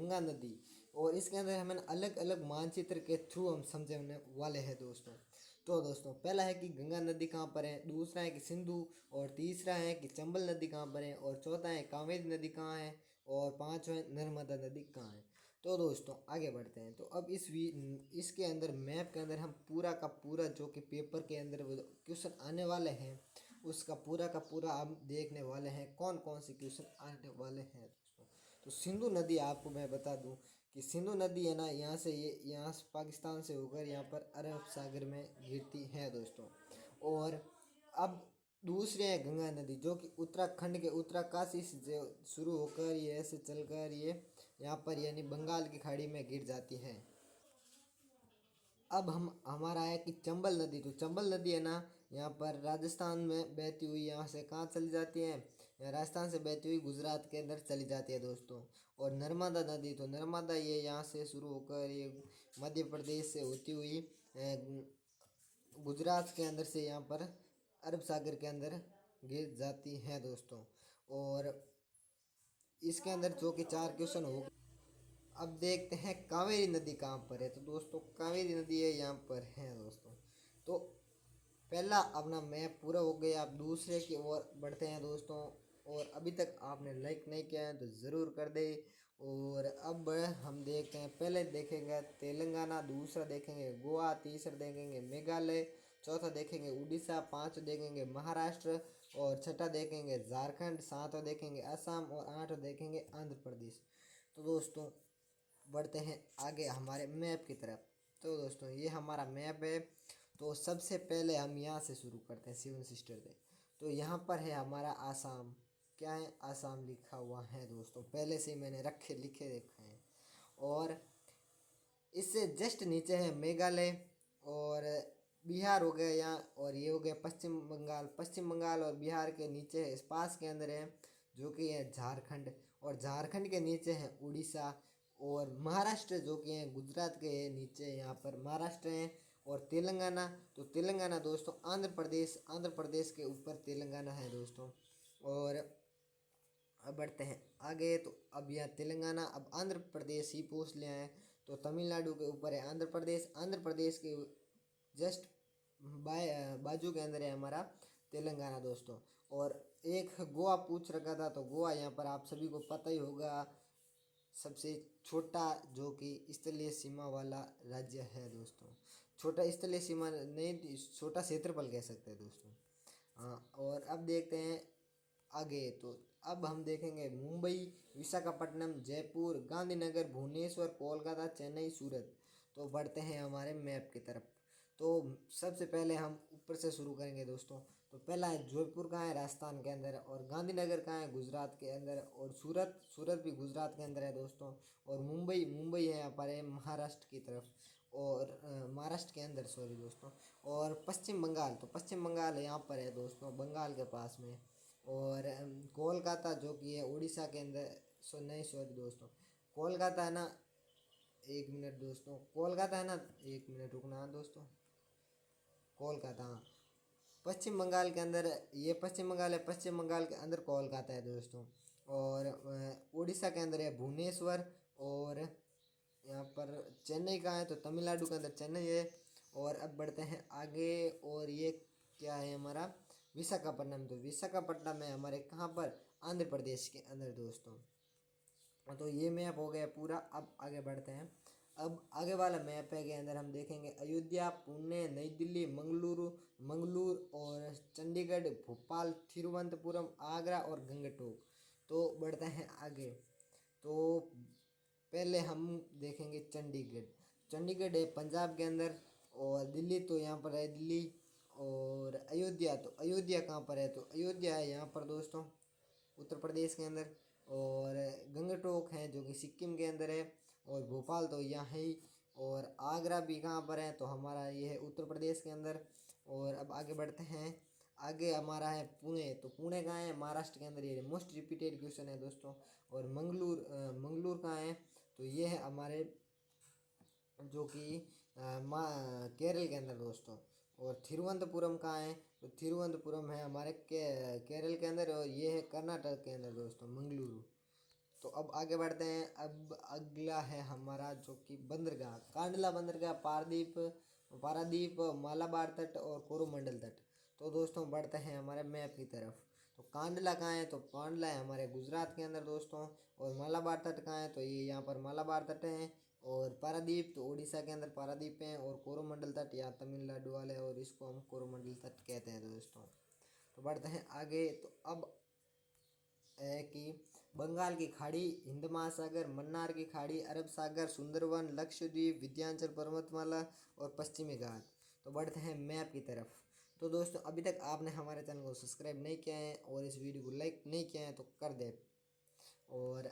गंगा नदी, और इसके अंदर हमें अलग अलग मानचित्र के थ्रू हम समझने वाले हैं दोस्तों। तो दोस्तों पहला है कि गंगा नदी कहाँ पर है, दूसरा है कि सिंधु, और तीसरा है कि चंबल नदी कहाँ पर है, और चौथा है कावेरी नदी कहाँ है, और पाँचवा है नर्मदा नदी कहाँ है। तो दोस्तों आगे बढ़ते हैं। तो अब इसके अंदर मैप के अंदर हम पूरा का पूरा जो कि पेपर के अंदर क्वेश्चन आने वाले हैं उसका पूरा का पूरा हम देखने वाले हैं, कौन कौन से क्वेश्चन आने वाले हैं दोस्तों। तो सिंधु नदी आपको मैं बता दूं कि सिंधु नदी है ना, यहाँ से पाकिस्तान से होकर यहाँ पर अरब सागर में गिरती है दोस्तों। और अब दूसरे है गंगा नदी, जो कि उत्तराखंड के उत्तरकाशी से शुरू होकर ये ऐसे चलकर ये यहाँ पर यानी बंगाल की खाड़ी में गिर जाती है। अब हम हमारा है कि चंबल नदी, तो चंबल नदी है ना, यहाँ पर राजस्थान में बहती हुई यहाँ से कहाँ चली जाती है, यहाँ राजस्थान से बहती हुई गुजरात के अंदर चली जाती है दोस्तों। और नर्मदा नदी, तो नर्मदा ये यहाँ से शुरू होकर ये मध्य प्रदेश से होती हुई गुजरात के अंदर से यहाँ पर अरब सागर के अंदर गिर जाती है दोस्तों। और इसके अंदर जो कि चार क्वेश्चन हो। अब देखते हैं कावेरी नदी कहाँ पर है। तो दोस्तों कावेरी नदी है यहाँ पर है दोस्तों। तो पहला अपना मैप पूरा हो गया, आप दूसरे की ओर बढ़ते हैं दोस्तों। और अभी तक आपने लाइक नहीं किया है तो ज़रूर कर दे। और अब हम देखते हैं, पहले देखेंगे तेलंगाना, दूसरा देखेंगे गोवा, तीसरा देखेंगे मेघालय, चौथा देखेंगे उड़ीसा, पाँचवा देखेंगे महाराष्ट्र, और छठा देखेंगे झारखंड, सातवां देखेंगे असम, और आठवां देखेंगे आंध्र प्रदेश। तो दोस्तों बढ़ते हैं आगे हमारे मैप की तरफ। तो दोस्तों ये हमारा मैप है। तो सबसे पहले हम यहाँ से शुरू करते हैं, सेवन सिस्टर से। तो यहाँ पर है हमारा आसाम, क्या है आसाम लिखा हुआ है दोस्तों, पहले से ही मैंने लिखे रखे हैं। और इससे जस्ट नीचे है मेघालय, और बिहार हो गया यहाँ, और ये हो गया पश्चिम बंगाल। पश्चिम बंगाल और बिहार के नीचे है, इस पास के अंदर है जो कि है झारखंड, और झारखंड के नीचे है उड़ीसा, और महाराष्ट्र जो कि है गुजरात के नीचे यहाँ पर महाराष्ट्र है, और तेलंगाना, तो तेलंगाना दोस्तों आंध्र प्रदेश के ऊपर तेलंगाना है दोस्तों। और अब बढ़ते हैं आगे। तो अब यह तेलंगाना, अब आंध्र प्रदेश ही पूछ लिया है, तो तमिलनाडु के ऊपर है आंध्र प्रदेश के जस्ट बाजू के अंदर है हमारा तेलंगाना दोस्तों। और एक गोवा पूछ रखा था, तो गोवा यहाँ पर आप सभी को पता ही होगा, सबसे छोटा जो कि स्थलीय सीमा वाला राज्य है दोस्तों। छोटा स्थलीय सीमा नहीं, छोटा क्षेत्रफल कह सकते हैं दोस्तों। हाँ, और अब देखते हैं आगे। तो अब हम देखेंगे मुंबई, विशाखापट्टनम, जयपुर, गांधीनगर, भुवनेश्वर, कोलकाता, चेन्नई, सूरत। तो बढ़ते हैं हमारे मैप की तरफ। तो सबसे पहले हम ऊपर से शुरू करेंगे दोस्तों। तो पहला है जयपुर कहाँ है, राजस्थान के अंदर, और गांधीनगर कहाँ है, गुजरात के अंदर, और सूरत भी गुजरात के अंदर है दोस्तों। और मुंबई है यहाँ पर है महाराष्ट्र की तरफ, और महाराष्ट्र के अंदर सॉरी दोस्तों। और पश्चिम बंगाल, तो पश्चिम बंगाल यहाँ पर है दोस्तों, बंगाल के पास में। और कोलकाता जो कि है उड़ीसा के अंदर, नहीं सॉरी दोस्तों, कोलकाता है ना, एक मिनट दोस्तों, कोलकाता है ना, एक मिनट रुकना दोस्तों, कोलकाता हाँ, पश्चिम बंगाल के अंदर ये पश्चिम बंगाल है, पश्चिम बंगाल के अंदर कोलकाता है दोस्तों। और उड़ीसा के अंदर है भुवनेश्वर, और यहाँ पर चेन्नई का है, तो तमिलनाडु के अंदर चेन्नई है। और अब बढ़ते हैं आगे, और ये क्या है हमारा विशाखापट्टनम, तो विशाखापट्टनम है हमारे कहाँ पर, आंध्र प्रदेश के अंदर दोस्तों। तो ये मैप हो गया पूरा। अब आगे बढ़ते हैं। अब आगे वाला मैप है के अंदर हम देखेंगे अयोध्या, पुणे, नई दिल्ली, मंगलूर और चंडीगढ़, भोपाल, तिरुवनंतपुरम, आगरा और गंगटोक। तो बढ़ते हैं आगे। तो पहले हम देखेंगे चंडीगढ़ है पंजाब के अंदर, और दिल्ली तो यहाँ पर है दिल्ली, और अयोध्या, तो अयोध्या कहाँ पर है, तो अयोध्या है यहाँ पर दोस्तों उत्तर प्रदेश के अंदर। और गंगटोक है जो कि सिक्किम के अंदर है, और भोपाल तो यहाँ है ही, और आगरा भी कहाँ पर है, तो हमारा ये है उत्तर प्रदेश के अंदर। और अब आगे बढ़ते हैं। आगे हमारा है पुणे, तो पुणे कहाँ है, महाराष्ट्र के अंदर, ये मोस्ट रिपीटेड क्वेश्चन है दोस्तों। और मंगलूर कहाँ है, तो ये है हमारे जो कि केरल के अंदर दोस्तों। और तिरुवनंतपुरम कहाँ है, तो तिरुवनंतपुरम है हमारे केरल के अंदर, और ये है कर्नाटक के अंदर दोस्तों मंगलुरु। तो अब आगे बढ़ते हैं। अब अगला है हमारा जो कि बंदरगाह, कांडला बंदरगाह, पारादीप, मालाबार तट और कोरोमंडल तट। तो दोस्तों बढ़ते हैं हमारे मैप की तरफ। तो कांडला कहाँ है, तो कांडला है हमारे गुजरात के अंदर दोस्तों। और मालाबार तट कहाँ है, तो ये यहाँ पर मालाबार तट है। और पारादीप तो उड़ीसा के अंदर पारादीप है। और कोरोमंडल तट यहाँ तमिलनाडु वाले, और इसको हम कोरोमंडल तट कहते हैं दोस्तों। तो बढ़ते हैं आगे। तो अब है कि बंगाल की खाड़ी, हिंद महासागर, मन्नार की खाड़ी, अरब सागर, सुंदरवन, लक्षद्वीप, विंध्याचल पर्वतमाला और पश्चिमी घाट। तो बढ़ते हैं मैप की तरफ। तो दोस्तों अभी तक आपने हमारे चैनल को सब्सक्राइब नहीं किया है और इस वीडियो को लाइक नहीं किया है तो कर दे। और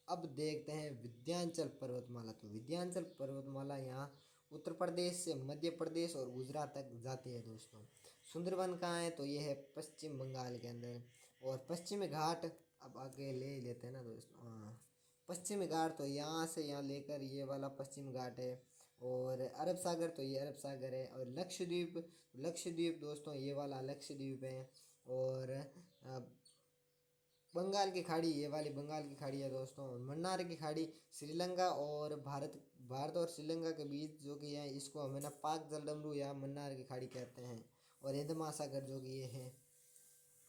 अब देखते हैं विंध्याचल पर्वतमाला। तो विंध्याचल पर्वतमाला यहाँ उत्तर प्रदेश से मध्य प्रदेश और गुजरात तक जाती है दोस्तों। सुंदरवन कहाँ है, तो ये है पश्चिम बंगाल के अंदर। और पश्चिमी घाट अब आगे ले लेते हैं ना दोस्तों। हाँ, पश्चिमी घाट तो यहाँ से यहाँ लेकर ये वाला पश्चिम घाट है। और अरब सागर तो ये अरब सागर है। और लक्षद्वीप, लक्षद्वीप दोस्तों ये वाला लक्षद्वीप है। और बंगाल की खाड़ी, ये वाली बंगाल की खाड़ी है दोस्तों। मन्नार की खाड़ी श्रीलंका और भारत और श्रीलंका के बीच जो कि है, इसको हमें ना पाक जलडमरू या मन्नार की खाड़ी कहते हैं। और हिंद महासागर जो कि ये है।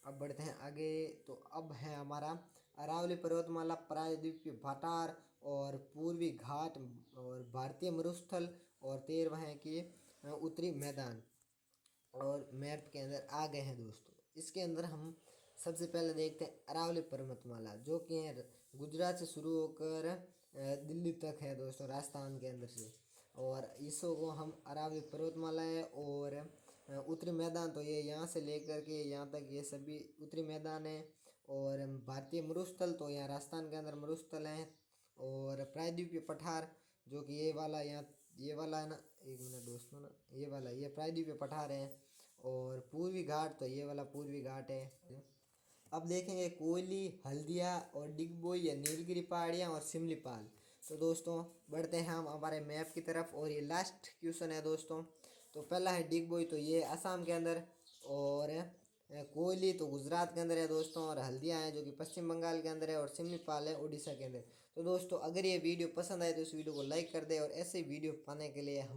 अब बढ़ते हैं आगे। तो अब है हमारा अरावली पर्वतमाला, प्रायद्वीपीय भाटार और पूर्वी घाट और भारतीय मरुस्थल और 13वां है कि उत्तरी मैदान। और मैप के अंदर आ गए हैं दोस्तों। इसके अंदर हम सबसे पहले देखते हैं अरावली पर्वतमाला, जो कि है गुजरात से शुरू होकर दिल्ली तक है दोस्तों, राजस्थान के अंदर से। और इसको हम अरावली पर्वतमाला है। और उत्तरी मैदान तो ये यहाँ से लेकर के यहाँ तक ये सभी उत्तरी मैदान है। और भारतीय मरुस्थल तो यहाँ राजस्थान के अंदर मरुस्थल हैं। और प्रायद्वीपीय पठार जो कि ये वाला यहाँ ये वाला है ना, एक मिनट दोस्तों ना, ये वाला ये प्रायद्वीपीय पठार है। और पूर्वी घाट तो ये वाला पूर्वी घाट है। अब देखेंगे कोयली, हल्दिया और डिगबोई या नीलगिरी पहाड़ियाँ और सिमलीपाल। तो दोस्तों बढ़ते हैं हम हमारे मैप की तरफ। और ये लास्ट क्वेश्चन है दोस्तों। तो पहला है डिगबोई, तो ये असम के अंदर। और कोयली तो गुजरात के अंदर है दोस्तों। और हल्दिया है जो कि पश्चिम बंगाल के अंदर है। और सिमलीपाल है उड़ीसा के अंदर। तो दोस्तों अगर ये वीडियो पसंद आए तो इस वीडियो को लाइक कर दे। और ऐसे वीडियो पाने के लिए हम